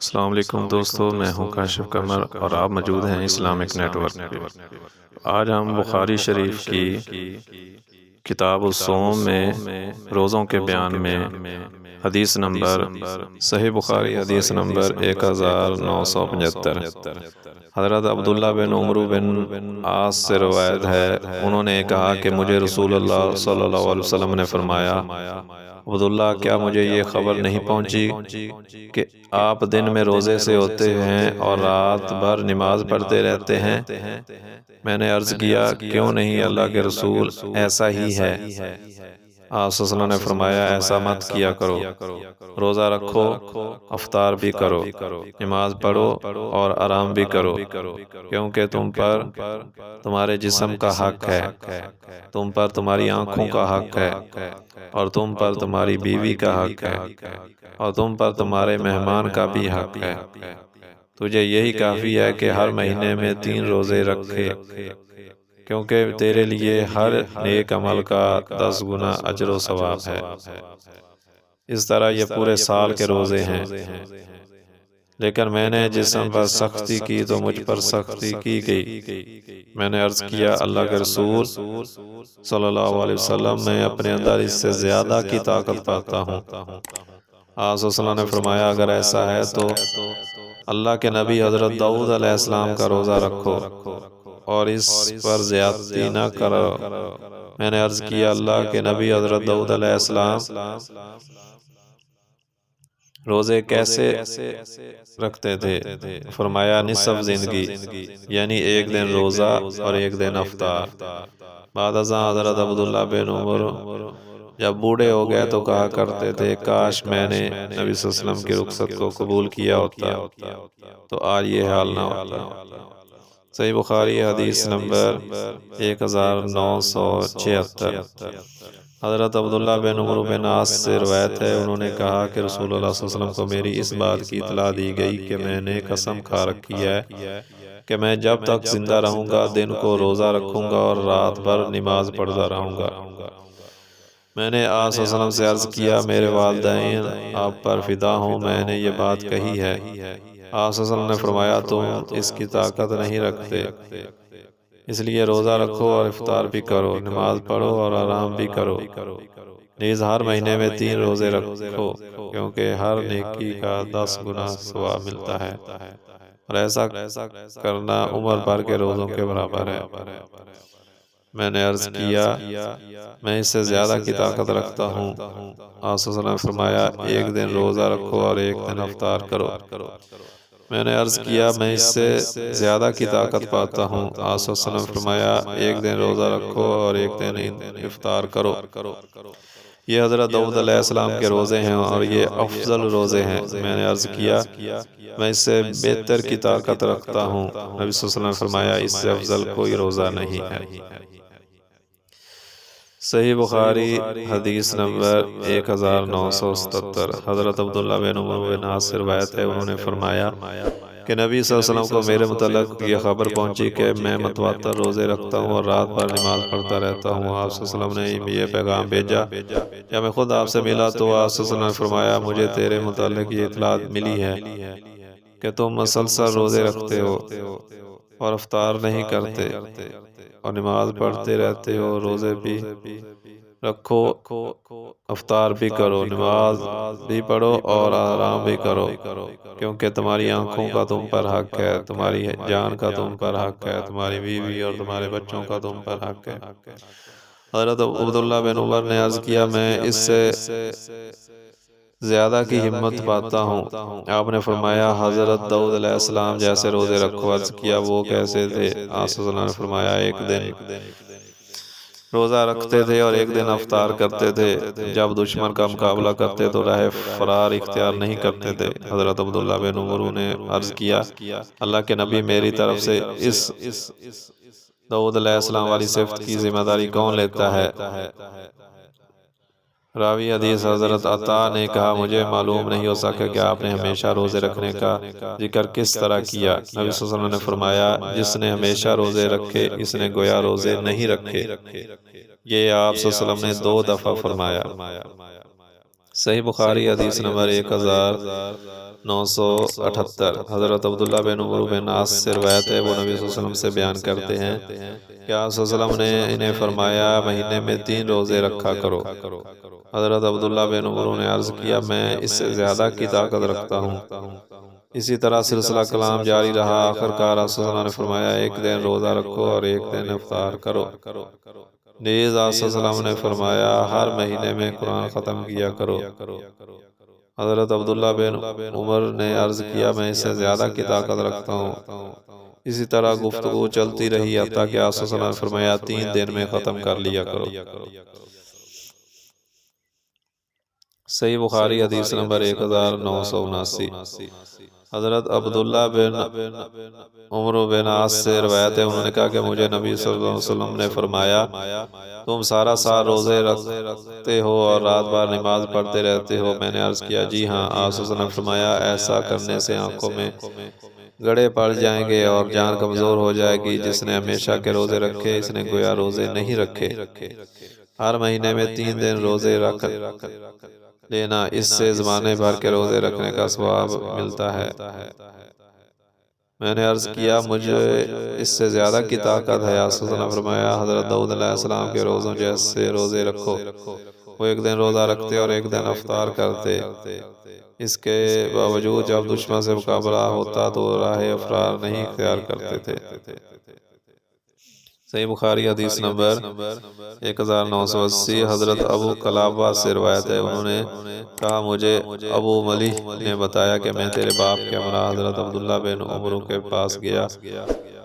السلام علیکم دوستو، میں ہوں کاشف قمر اور آپ موجود ہیں اسلامک نیٹ ورک پہ۔ آج ہم بخاری شریف کی کتاب الصوم میں روزوں کے بیان میں حدیث نمبر صحیح بخاری حدیث نمبر 1975 حضرت عبداللہ بن عمرو بن عاص سے روایت ہے، انہوں نے کہا کہ مجھے رسول اللہ صلی اللہ علیہ وسلم نے فرمایا، عبداللہ کیا مجھے یہ خبر نہیں پہنچی کہ آپ دن میں روزے سے ہوتے ہیں اور رات بھر نماز پڑھتے رہتے ہیں؟ میں نے عرض کیا، کیوں نہیں اللہ کے رسول، ایسا ہی ہے۔ آپ صلی اللہ علیہ وسلم نے فرمایا، ایسا مت کیا کرو، روزہ رکھو، افطار بھی کرو، نماز پڑھو اور آرام بھی کرو، کیونکہ تم پر تمہارے جسم کا حق ہے، تم پر تمہاری آنکھوں کا حق ہے، اور تم پر تمہاری بیوی کا حق ہے، اور تم پر تمہارے مہمان کا بھی حق ہے۔ تجھے یہی کافی ہے کہ ہر مہینے میں 3 روزے رکھے، کیونکہ تیرے لیے ہر نیک عمل کا 10 گنا اجر و ثواب ہے۔ اس طرح یہ پورے سال کے روزے ہیں، لیکن میں نے جسم پر سختی کی تو مجھ پر سختی کی گئی۔ میں نے عرض کیا، اللہ کے رسول صلی اللہ علیہ وسلم، میں اپنے اندر اس سے زیادہ کی طاقت پاتا ہوں۔ آپ صلی اللہ علیہ وسلم نے فرمایا، اگر ایسا ہے تو اللہ کے نبی حضرت داؤد علیہ السلام کا روزہ رکھو اور اس پر زیادتی نہ کرو۔ میں نے عرض کیا، اللہ کے نبی حضرت داؤد علیہ السلام روزے کیسے رکھتے تھے؟ فرمایا، نصف زندگی، یعنی 1 دن روزہ اور 1 دن افطار۔ بعد ازاں حضرت عبداللہ بن عمر جب بوڑھے ہو گئے تو کہا کرتے تھے، کاش میں نے نبی صلی اللہ علیہ وسلم کی رخصت کو قبول کیا ہوتا تو آج یہ حال نہ ہوتا۔ صحیح بخاری حدیث نمبر 1976۔ حضرت عبداللہ بن عمرو بن عاص سے روایت ہے، انہوں نے کہا کہ رسول اللہ صلی اللہ علیہ وسلم کو میری اس بات کی اطلاع دی گئی کہ میں نے قسم کھا رکھی ہے کہ میں جب تک زندہ رہوں گا دن کو روزہ رکھوں گا اور رات بھر نماز پڑھتا رہوں گا۔ میں نے آپ صلی اللہ علیہ وسلم سے عرض کیا، میرے والدین آپ پر فدا ہوں، میں نے یہ بات کہی ہے۔ آپ صلی اللہ علیہ وسلم نے فرمایا، تم اس کی طاقت نہیں رکھتے، اس لیے روزہ رکھو اور افطار بھی کرو، نماز پڑھو اور آرام بھی کرو، نیز ہر مہینے میں 3 روزے رکھو، کیونکہ ہر نیکی کا 10 گنا ثواب ملتا ہے، اور ایسا کرنا عمر بھر کے روزوں کے برابر ہے۔ میں نے عرض کیا، میں اس سے زیادہ کی طاقت رکھتا ہوں۔ آپ صلی اللہ علیہ وسلم نے فرمایا، 1 دن روزہ رکھو اور 1 دن افطار کرو۔ میں نے عرض کیا، میں اس سے زیادہ کی طاقت پاتا ہوں۔ آپ صلی اللہ علیہ وسلم نے فرمایا، 1 دن روزہ رکھو اور 1 دن افطار کرو۔ یہ حضرت داؤد علیہ السلام کے روزے ہیں اور یہ افضل روزے ہیں۔ میں نے عرض کیا، میں اس سے بہتر کی طاقت رکھتا ہوں۔ نبی صلی اللہ علیہ وسلم نے فرمایا، اس سے افضل کوئی روزہ نہیں ہے۔ صحیح بخاری حدیث نمبر 1977۔ حضرت عبداللہ بن عمرو بن عاص سے روایت ہے، انہوں نے فرمایا کہ نبی صلی اللہ علیہ وسلم کو میرے متعلق یہ خبر پہنچی کہ میں متواتر روزے رکھتا ہوں اور رات بھر نماز پڑھتا رہتا ہوں۔ آپ صلی اللہ علیہ وسلم نے یہ پیغام بھیجا۔ جب میں خود آپ سے ملا تو آپ صلی اللہ علیہ وسلم نے فرمایا، مجھے تیرے متعلق یہ اطلاع ملی ہے کہ تم مسلسل روزے رکھتے ہو اور افطار نہیں کرتے اور نماز پڑھتے رہتے ہو، روزے بھی رکھو، افطار بھی کرو، نماز بھی پڑھو اور آرام بھی کرو، کیونکہ تمہاری آنکھوں کا تم پر حق ہے، تمہاری جان کا تم پر حق ہے، تمہاری بیوی اور تمہارے بچوں کا تم پر حق ہے۔ حضرت عبداللہ بن عمر نے عرض کیا، میں اس سے زیادہ کی ہمت پاتا ہوں۔ آپ نے فرمایا، حضرت داؤد علیہ السلام جیسے روزے رکھو۔ عرض کیا، وہ کیسے تھے؟ آپ صلی اللہ علیہ وسلم نے فرمایا، 1 دن روزہ رکھتے تھے اور 1 دن افطار کرتے تھے۔ جب دشمن کا مقابلہ کرتے تو راہ فرار اختیار نہیں کرتے تھے۔ حضرت عبداللہ بن عمر نے عرض کیا، اللہ کے نبی، میری طرف سے اس داؤد علیہ السلام والی صفت کی ذمہ داری کون لیتا ہے؟ راوی حدیث حضرت عطا نے کہا، مجھے معلوم نہیں ہو سکا کہ آپ نے ہمیشہ روزے رکھنے کا ذکر کس طرح کیا۔ نبی صلی اللہ علیہ وسلم نے فرمایا، جس نے ہمیشہ روزے رکھے اس نے گویا روزے نہیں رکھے۔ یہ آپ صلی اللہ علیہ وسلم نے 2 دفعہ فرمایا۔ صحیح بخاری حدیث نمبر 1978۔ حضرت عبداللہ بن عمرو بن عاص سے روایت ہے، وہ نبی صلی اللہ علیہ وسلم سے بیان کرتے ہیں کہ آپ صلی اللہ علیہ وسلم نے انہیں فرمایا مہینے میں 3 روزے رکھا کرو۔ حضرت عبداللہ بن عمرو نے عرض کیا میں اس سے زیادہ کی طاقت رکھتا ہوں۔ اسی طرح سلسلہ کلام جاری رہا، آخر کار آپ صلی اللہ علیہ وسلم نے فرمایا ایک دن روزہ رکھو اور ایک دن افطار کرو۔ نیز آپ صلی اللہ علیہ وسلم نے فرمایا ہر مہینے میں قرآن ختم کیا کرو۔ حضرت عبداللہ بن عمر نے عرض کیا میں اس سے زیادہ کی طاقت رکھتا ہوں۔ اسی طرح گفتگو چلتی رہی حتیٰ کہ آپ صلی اللہ علیہ وسلم نے فرمایا 3 دن میں ختم کر لیا کرو۔ صحیح بخاری حدیث نمبر 1979۔ حضرت عبداللہ بن عمرو بن عاص سے روایت ہے، انہوں نے کہا کہ مجھے نبی صلی اللہ علیہ وسلم نے فرمایا تم سارا سال روزے رکھتے ہو اور رات بھر نماز پڑھتے رہتے ہو۔ میں نے عرض کیا جی ہاں۔ آپ صلی اللہ علیہ وسلم نے فرمایا ایسا کرنے سے آنکھوں میں گڑے پڑ جائیں گے اور جان کمزور ہو جائے گی۔ جس نے ہمیشہ کے روزے رکھے اس نے گویا روزے نہیں رکھے۔ ہر مہینے میں 3 دن روزے رکھ لینا، اس سے زمانے بھر کے روزے رکھنے کا ثواب ملتا ہے۔ میں نے عرض کیا مجھے اس سے زیادہ کی طاقت ہے۔ آپ صلی اللہ علیہ وسلم نے فرمایا حضرت داؤد علیہ السلام کے روزوں جیسے روزے رکھو۔ وہ ایک دن روزہ رکھتے اور ایک دن افطار کرتے۔ اس کے باوجود جب دشمن سے مقابلہ ہوتا تو راہ افرار نہیں اختیار کرتے تھے۔ صحیح بخاری حدیث نمبر 1980۔ حضرت ابو قلابہ سے روایت ہے، انہوں نے کہا مجھے ابو ملیح نے بتایا کہ میں تیرے باپ کے ہمراہ حضرت عبداللہ بن عمرو کے پاس گیا۔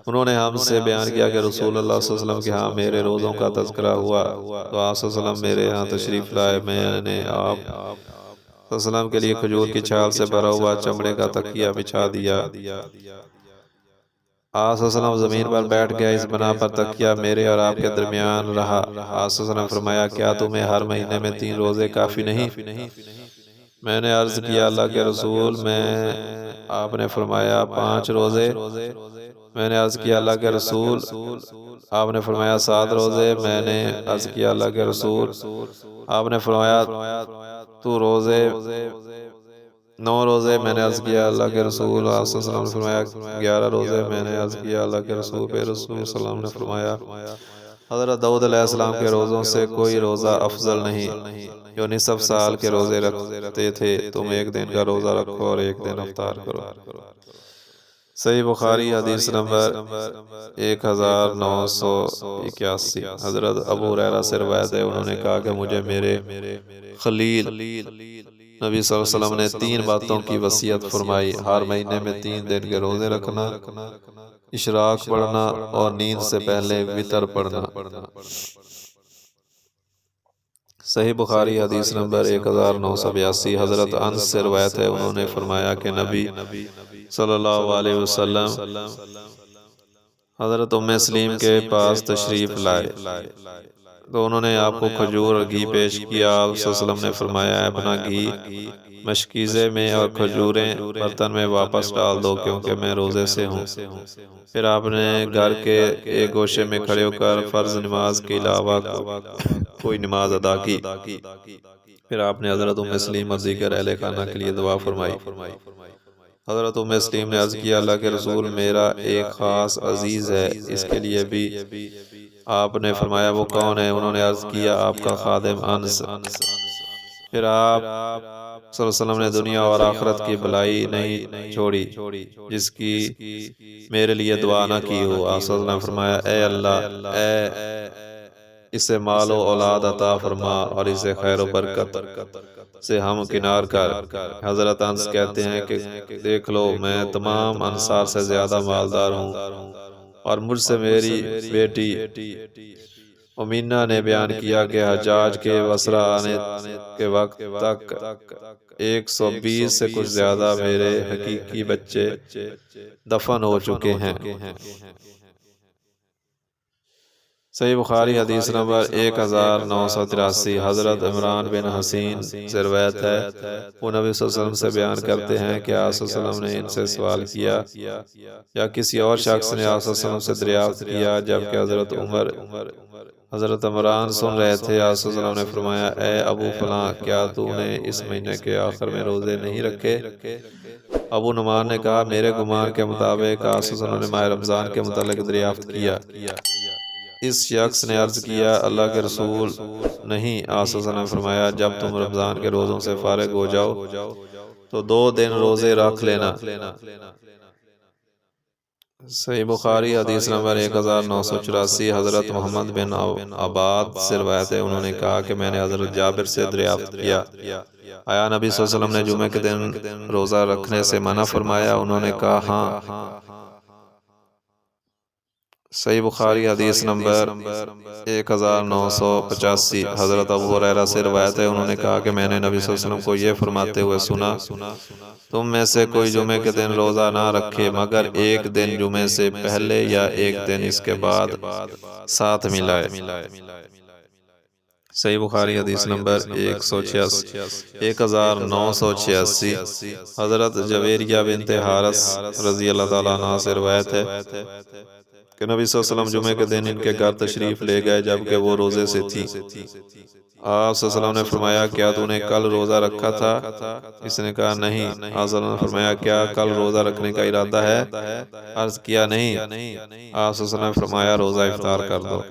انہوں نے ہم سے بیان کیا کہ رسول اللہ صلی اللہ علیہ وسلم کے ہاں میرے روزوں کا تذکرہ ہوا تو آپ صلی اللہ علیہ وسلم میرے ہاں تشریف لائے۔ میں نے آپ صلی اللہ علیہ وسلم کے لیے کھجور کی چھال سے بھرا ہوا چمڑے کا تکیہ بچھا دیا۔ آپ صلی اللہ علیہ وسلم زمین پر بیٹھ گیا، اس بنا پر تکیہ میرے اور آپ کے درمیان رہا۔ آپ صلی اللہ علیہ وسلم نے فرمایا کیا تمہیں ہر مہینے میں 3 روزے کافی نہیں؟ میں نے عرض کیا اللہ کے رسول آپ نے فرمایا 5 روزے۔ میں نے عرض کیا اللہ کے رسول آپ نے فرمایا 7 روزے۔ میں نے عرض کیا اللہ کے رسول آپ نے فرمایا تو روزے 9 روزے۔ میں نے عرض کیا اللہ کے رسول صلی اللہ علیہ وسلم نے فرمایا 11 روزے۔ میں نے عرض کیا اللہ کے رسول صلی اللہ علیہ وسلم نے فرمایا حضرت داؤد علیہ السلام کے روزوں سے کوئی روزہ افضل نہیں، جو نصف سال کے روزے رکھتے تھے۔ تم ایک دن کا روزہ رکھو اور ایک دن افطار کرو۔ صحیح بخاری حدیث نمبر 1981۔ حضرت ابو ہریرہ سے روایت ہے، انہوں نے کہا کہ مجھے میرے خلیل نبی صلی اللہ علیہ وسلم نے 3 باتوں کی وصیت فرمائی، ہر مہینے میں 3 دن کے روزے رکھنا، اشراق پڑھنا اور نیند سے پہلے وتر پڑھنا۔ صحیح بخاری حدیث نمبر 1982۔ حضرت انس سے روایت ہے، انہوں نے فرمایا کہ نبی صلی اللہ علیہ وسلم حضرت ام سلیم کے پاس تشریف لائے تو انہوں نے آپ کو کھجور اور گھی پیش کیا۔ آپ صلی اللہ علیہ وسلم نے فرمایا اپنا گھی مشکیزے میں اور کھجوریں برتن میں واپس ڈال دو کیونکہ میں روزے سے ہوں۔ پھر آپ نے گھر کے ایک گوشے میں کھڑے ہو کر فرض نماز کے علاوہ کوئی نماز ادا کی۔ پھر آپ نے حضرت ام سلیم اور دیگر اہل خانہ کے لیے دعا فرمائی۔ حضرت ام سلیم نے عرض کیا اللہ کے رسول میرا ایک خاص عزیز ہے، اس کے لیے بھی آپ نے فرمایا وہ کون ہے؟ انہوں نے عرض کیا آپ کا خادم انس۔ پھر آپ صلی اللہ علیہ وسلم نے دنیا اور آخرت کی بھلائی نہیں چھوڑی جس کی میرے لیے دعا نہ کی ہو۔ آپ صلی اللہ علیہ وسلم نے فرمایا اے اللہ اسے مال و اولاد عطا فرما اور اسے خیر و برکت سے ہم کنار کر۔ حضرت انس کہتے ہیں کہ دیکھ لو میں تمام انصار سے زیادہ مالدار ہوں، اور مجھ سے میری بیٹی امینا نے بیان کیا کہ حجاج کے بصرہ آنے کے وقت تک 120 سے کچھ زیادہ میرے حقیقی بچے دفن ہو چکے ہیں۔ صحیح بخاری حدیث نمبر 1983۔ حضرت عمران بن حسین سے روایت ہے، وہ نبی صلی اللہ علیہ وسلم سے بیان کرتے ہیں کہ آپ صلی اللہ علیہ وسلم نے ان سے سوال کیا یا کسی اور شخص نے آپ صلی اللہ علیہ وسلم سے دریافت کیا، جبکہ حضرت عمر حضرت عمران سن رہے تھے۔ آقا صلی اللہ علیہ وسلم نے فرمایا، اے ابو فلاں، کیا تو نے اس مہینے کے آخر میں روزے نہیں رکھے؟ ابو نعمان نے کہا، میرے گمان کے مطابق آقا صلی اللہ علیہ وسلم نے ماہ رمضان کے متعلق دریافت کیا۔ اس شخص نے عرض کیا، اللہ کے رسول نہیں۔ آقا صلی اللہ علیہ وسلم نے فرمایا، جب تم رمضان کے روزوں سے فارغ ہو جاؤ تو 2 دن روزے رکھ لینا۔ صحیح بخاری حدیث نمبر 1984۔ حضرت محمد بن عباد سے روایت ہے، انہوں نے کہا کہ میں نے حضرت جابر سے دریافت کیا، آیا نبی صلی اللہ علیہ وسلم نے جمعے کے دن روزہ رکھنے سے منع فرمایا؟ انہوں نے کہا ہاں۔ صحیح بخاری حدیث نمبر 1985۔ حضرت ابو ہریرہ سے روایت ہے، انہوں نے کہا کہ میں نے نبی صلی اللہ علیہ وسلم کو یہ فرماتے ہوئے سنا، تم میں سے کوئی جمعے کے دن روزہ نہ رکھے مگر ایک دن جمعے سے پہلے یا ایک دن اس کے بعد ساتھ ملائے۔ صحیح بخاری حدیث نمبر 1986۔ حضرت جویریہ بنت حارث رضی اللہ تعالیٰ عنہ سے روایت ہے کہ نبی صلی اللہ علیہ وسلم جمعے کے دن ان کے گھر تشریف لے گئے جبکہ وہ روزے سے تھی۔ آپ صلی اللہ علیہ وسلم نے فرمایا، کیا تو نے کل روزہ رکھا تھا؟ اس نے کہا نہیں۔ آپ صلی اللہ علیہ وسلم نے فرمایا، کیا کل روزہ رکھنے کا ارادہ ہے؟ عرض کیا نہیں۔ آپ صلی اللہ علیہ وسلم نے فرمایا، روزہ افطار کر دو۔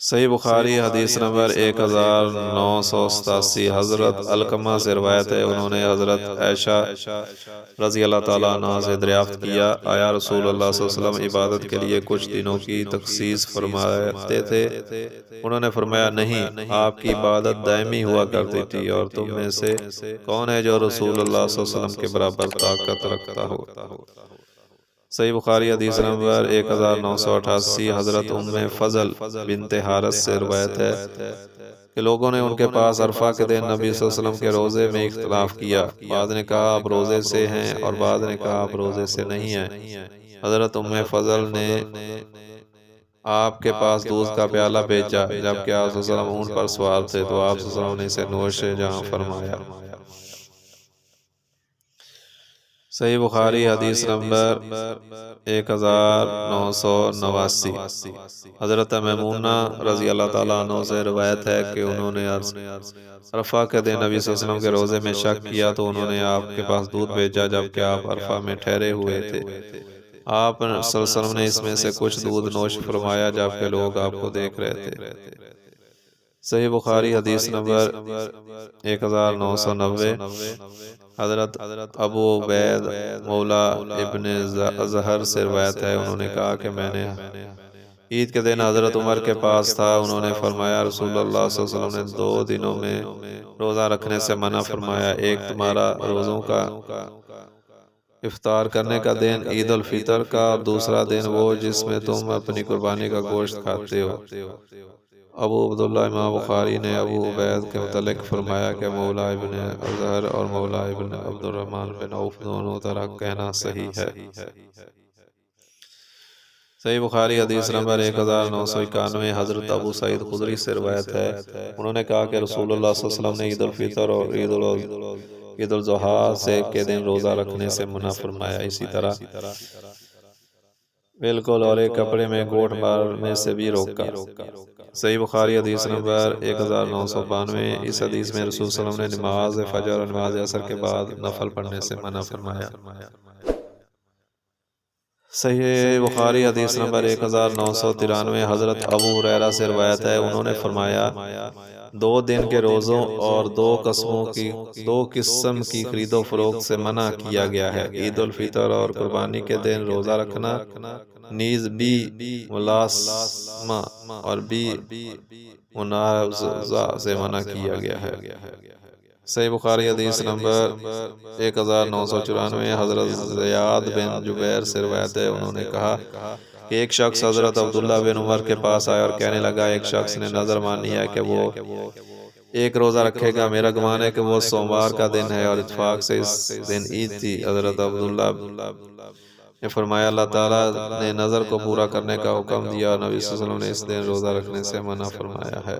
صحیح بخاری حدیث نمبر 1987۔ حضرت علقمہ سے روایت ہے، انہوں نے حضرت عائشہ رضی اللہ تعالیٰ عنہ سے دریافت کیا، آیا رسول اللہ صلی اللہ علیہ وسلم عبادت کے لیے کچھ دنوں کی تخصیص فرماتے تھے؟ انہوں نے فرمایا نہیں، آپ کی عبادت دائمی ہوا کرتی تھی، اور تم میں سے کون ہے جو رسول اللہ صلی اللہ علیہ وسلم کے برابر طاقت رکھتا ہو؟ صحیح بخاری حدیث نمبر 1988۔ حضرت ام فضل بنت حارث سے روایت ہے کہ لوگوں نے ان کے پاس عرفہ کے دن نبی صلی اللہ علیہ وسلم کے روزے میں اختلاف کیا، بعض نے کہا آپ روزے سے ہیں اور بعض نے کہا آپ روزے سے نہیں ہیں۔ حضرت ام فضل نے آپ کے پاس دودھ کا پیالہ بھیجا جبکہ آپ صلی اللہ علیہ وسلم اونٹ پر سوار تھے، تو آپ صلی اللہ علیہ وسلم نے اسے نوش جہاں فرمایا۔ صحیح بخاری حدیث نمبر 1989۔ حضرت میمونہ رضی اللہ تعالیٰ عنہ سے روایت ہے کہ انہوں نے عرفہ کے دن نبی صلی اللہ علیہ وسلم کے روزے میں شک کیا تو انہوں نے آپ کے پاس دودھ بھیجا جبکہ آپ عرفہ میں ٹھہرے ہوئے تھے۔ آپ صلی اللہ علیہ وسلم نے اس میں سے کچھ دودھ نوش فرمایا جبکہ لوگ آپ کو دیکھ رہے تھے۔ صحیح بخاری حدیث نمبر 1990۔ حضرت ابو عبید مولا ابن ازہر سے روایت ہے، انہوں نے کہا کہ میں نے عید کے دن حضرت عمر کے پاس تھا، انہوں نے فرمایا رسول اللہ صلی اللہ علیہ وسلم نے 2 دنوں میں روزہ رکھنے سے منع فرمایا، ایک تمہارا روزوں کا افطار کرنے کا دن عید الفطر کا، اور دوسرا دن وہ جس میں تم اپنی قربانی کا گوشت کھاتے ہو۔ ابو عبداللہ امام بخاری نے ابو عبید کے متعلق فرمایا کہ مولا ابن ازہر اور مولا ابن عبد الرحمن بن عوف دونوں طرح کہنا صحیح ہے۔ صحیح بخاری حدیث نمبر 1991۔ حضرت ابو سعید خدری سے روایت ہے، انہوں نے کہا کہ رسول اللہ صلی اللہ علیہ وسلم نے عید الفطر اور عید الاضحیٰ سے کے دن روزہ رکھنے سے منع فرمایا، اسی طرح بالکل، اور ایک کپڑے میں گوٹ مارنے سے بھی روکا۔ صحیح بخاری حدیث نمبر 1992۔ اس حدیث میں رسول صلی اللہ علیہ وسلم نے نماز فجر اور نماز عصر کے بعد نفل پڑھنے سے منع فرمایا۔ صحیح بخاری حدیث نمبر 1993۔ حضرت ابو ہریرہ سے روایت ہے، انہوں نے فرمایا 2 دن کے روزوں اور 2 قسم کی خرید و فروخت سے منع کیا گیا ہے، عید الفطر اور قربانی کے دن روزہ رکھنا، نیز بی ملاسمہ اور بی منازعہ سے منع کیا گیا ہے۔ صحیح بخاری حدیث نمبر 1994۔ حضرت زیاد بن جبیر سے روایت ہے، انہوں نے کہا کہ ایک شخص حضرت عبداللہ بن عمر کے پاس آیا اور کہنے لگا، ایک شخص نے نظر مانی ہے کہ وہ ایک روزہ رکھے گا، میرا گمان ہے کہ وہ سوموار کا دن ہے، اور اتفاق سے اس دن عید تھی۔ حضرت عبداللہ نے فرمایا، اللہ تعالیٰ نے نظر کو پورا کرنے کا حکم دیا، اور نبی صلی اللہ علیہ وسلم نے اس دن روزہ رکھنے سے منع فرمایا ہے۔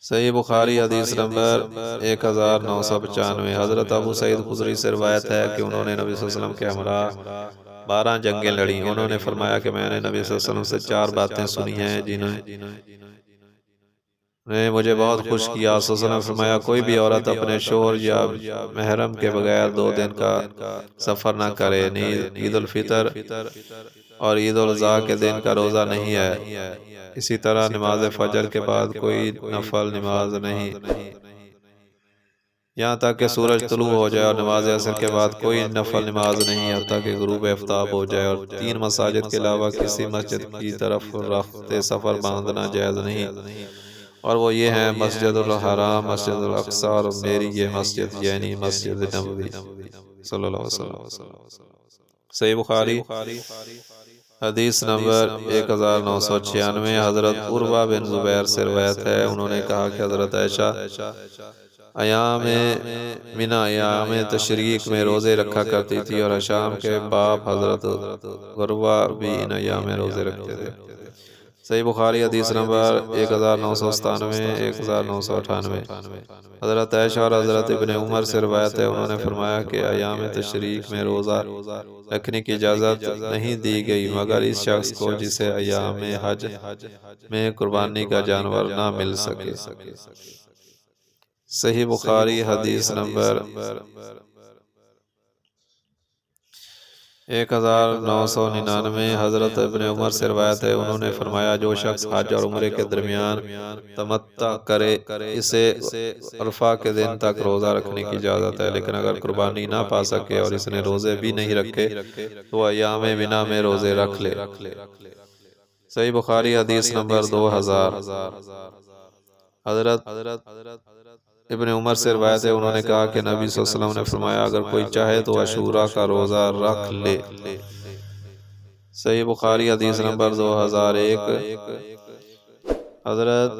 صحیح بخاری حدیث نمبر 1995۔ حضرت ابو سعید خدری سے روایت ہے کہ انہوں نے نبی صلی اللہ علیہ وسلم کے ہمراہ 12 جنگیں لڑیں۔ انہوں نے فرمایا کہ میں نے نبی صلی اللہ علیہ وسلم سے 4 باتیں سنی ہیں جنہیں نے مجھے بہت خوش کیا۔ صلی اللہ علیہ وسلم نے فرمایا کوئی بھی عورت اپنے شوہر یا محرم کے بغیر 2 دن کا سفر نہ کرے، نیز عید الفطر اور عید الاضحیٰ کے دن کا روزہ نہیں ہے، اسی طرح نماز فجر کے بعد کوئی نفل نماز نہیں، یہاں تک کہ سورج طلوع ہو جائے، اور نماز عصر کے بعد کوئی نفل نماز نہیں یہاں تک کہ غروب آفتاب ہو جائے، اور 3 مساجد کے علاوہ کسی مسجد کی طرف رفع سفر باندھنا جائز نہیں، اور وہ یہ ہیں مسجد الحرام، مسجد الاقصی اور میری یہ مسجد یعنی مسجد نبوی صلی اللہ علیہ وسلم۔ صحیح بخاری حدیث نمبر 1996 حضرت عروہ بن زبیر سے روایت ہے، انہوں نے کہا کہ حضرت عائشہ ایام منی ایام تشریق میں روزے رکھا کرتی تھی، اور شام کے باپ حضرت عروہ بھی ان ایام میں روزے رکھتے تھے۔ صحیح بخاری حدیث نمبر 1997 1998 حضرت عائشہ اور حضرت ابن عمر سے روایت ہے، انہوں نے فرمایا کہ ایام تشریق میں روزہ رکھنے کی اجازت نہیں دی گئی مگر اس شخص کو جسے ایام حج میں قربانی کا جانور نہ مل سکے۔ صحیح بخاری حدیث نمبر 1999 حضرت ابن عمر سے روایت ہے، انہوں نے فرمایا جو شخص حج اور عمرے کے درمیان تمتع کرے اسے عرفہ کے دن تک روزہ رکھنے کی اجازت ہے، لیکن اگر قربانی نہ پا سکے اور اس نے روزے بھی نہیں رکھے تو ایام منی میں روزے رکھ لے۔ صحیح بخاری حدیث نمبر 2000 حضرت ابن عمر سے روایت ہے، انہوں نے کہا کہ نبی صلی اللہ علیہ وسلم نے فرمایا اگر کوئی چاہے تو عاشوراء کا روزہ رکھ لے۔ صحیح بخاری حدیث نمبر 2001 حضرت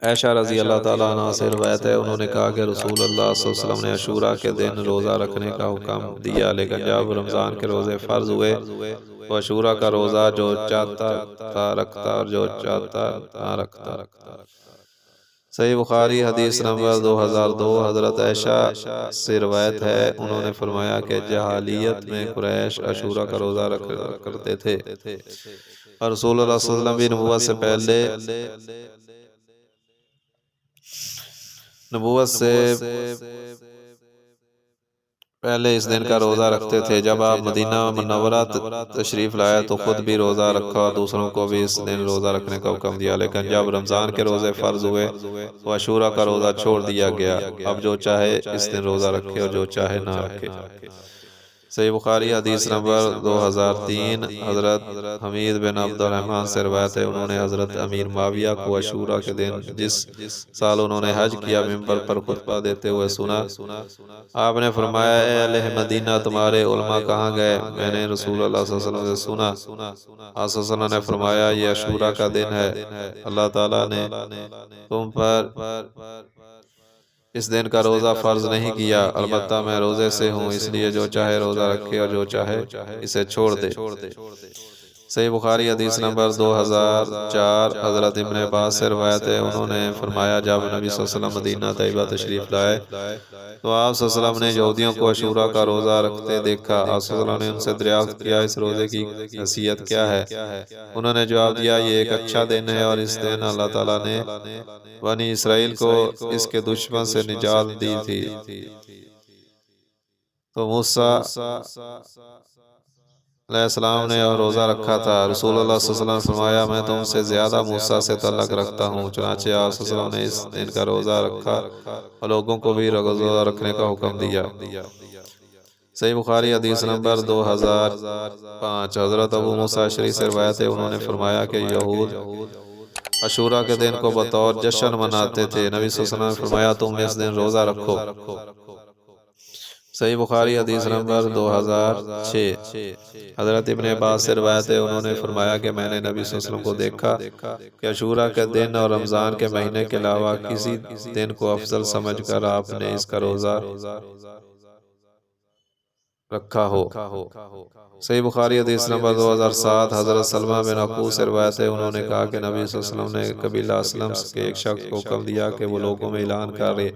عائشہ رضی اللہ تعالیٰ عنہ سے روایت ہے، انہوں نے کہا کہ رسول اللہ صلی اللہ علیہ وسلم نے عاشوراء کے دن روزہ رکھنے کا حکم دیا، لیکن جب رمضان کے روزے فرض ہوئے تو عاشوراء کا روزہ جو چاہتا تھا رکھتا اور جو چاہتا نہ رکھتا۔ صحیح بخاری حدیث نمبر 2002 حضرت عائشہ سے روایت ہے، انہوں نے فرمایا کہ جاہلیت میں قریش عاشوراء کا روزہ رکھا کرتے تھے، اور رسول اللہ صلی اللہ علیہ وسلم بھی نبوت سے پہلے اس دن کا روزہ رکھتے تھے۔ جب آپ مدینہ منورہ تشریف لائے تو خود بھی روزہ رکھا اور دوسروں کو بھی اس دن روزہ رکھنے کا حکم دیا، لیکن جب رمضان کے روزے فرض ہوئے تو عاشوراء کا روزہ چھوڑ دیا گیا، اب جو چاہے اس دن روزہ رکھے اور جو چاہے نہ رکھے۔ صحیح بخاری حدیث نمبر 2003 حضرت حمید بن عبد الرحمن سے روایت ہے، انہوں نے حضرت امیر معاویہ کو عاشوراء کے دن جس سال انہوں نے حج کیا ممبر پر خطبہ دیتے ہوئے سنا۔ آپ نے فرمایا اے اہل مدینہ تمہارے علماء کہاں گئے؟ میں نے رسول اللہ صلی اللہ علیہ وسلم سے سنا۔ آپ صلی اللہ علیہ وسلم نے فرمایا یہ عاشوراء کا دن ہے، اللہ تعالیٰ نے تم پر اس دن کا روزہ فرض نہیں کیا، البتہ میں روزے سے ہوں، اس لیے جو چاہے روزہ رکھے اور جو چاہے اسے چھوڑ دے۔ صحیح بخاری حدیث نمبر 2004 حضرت ابن عباس سے روایت ہے، انہوں نے فرمایا جب نبی صلی اللہ علیہ وسلم مدینہ طیبہ تشریف لائے تو آپ صلی اللہ علیہ وسلم نے یہودیوں کو عاشوراء کا روزہ رکھتے دیکھا۔ آپ صلی اللہ علیہ وسلم نے ان سے دریافت کیا اس روزے کی حیثیت کیا ہے؟ انہوں نے جواب دیا یہ ایک اچھا دن ہے، اور اس دن اللہ تعالیٰ نے بنی اسرائیل کو اس کے دشمن سے نجات دی تھی، تو موسیٰ علیہ السلام نے روزہ رکھا تھا۔ رسول اللہ صلی اللہ علیہ وسلم نے فرمایا میں تم سے زیادہ موسیٰ سے تعلق رکھتا ہوں، چنانچہ آپ صلی اللہ علیہ وسلم نے اس دن کا روزہ رکھا اور لوگوں کو بھی روزہ رکھنے کا حکم دیا۔ صحیح بخاری حدیث نمبر 2005 حضرت ابو موسیٰ اشعری سے روایت ہے، انہوں نے فرمایا کہ یہود عاشوراء کے دن کو بطور جشن مناتے تھے، نبی صلی اللہ علیہ وسلم نے فرمایا تم اس دن روزہ رکھو۔ صحیح بخاری حدیث نمبر 2006 حضرت ابن عباس سے روایت ہے، انہوں نے فرمایا کہ میں نے نبی صلی اللہ علیہ وسلم کو دیکھا کہ عاشوراء کے دن اور رمضان کے مہینے کے علاوہ کسی دن کو افضل سمجھ کر آپ نے اس کا روزہ رکھا ہو۔ صحیح بخاری حدیث نمبر 2007 حضرت سلمہ بن عقوق سے روایت ہے، انہوں نے کہا کہ نبی صلی اللہ علیہ وسلم نے قبیلہ اسلم کے ایک شخص کو حکم دیا کہ وہ لوگوں میں اعلان کرے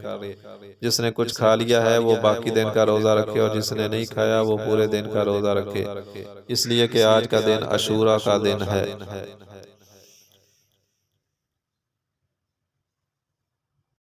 جس نے کچھ کھا لیا ہے وہ باقی دن کا روزہ رکھے اور جس نے نہیں کھایا وہ پورے دن کا روزہ رکھے، اس لیے کہ آج کا دن عاشوراء کا دن ہے۔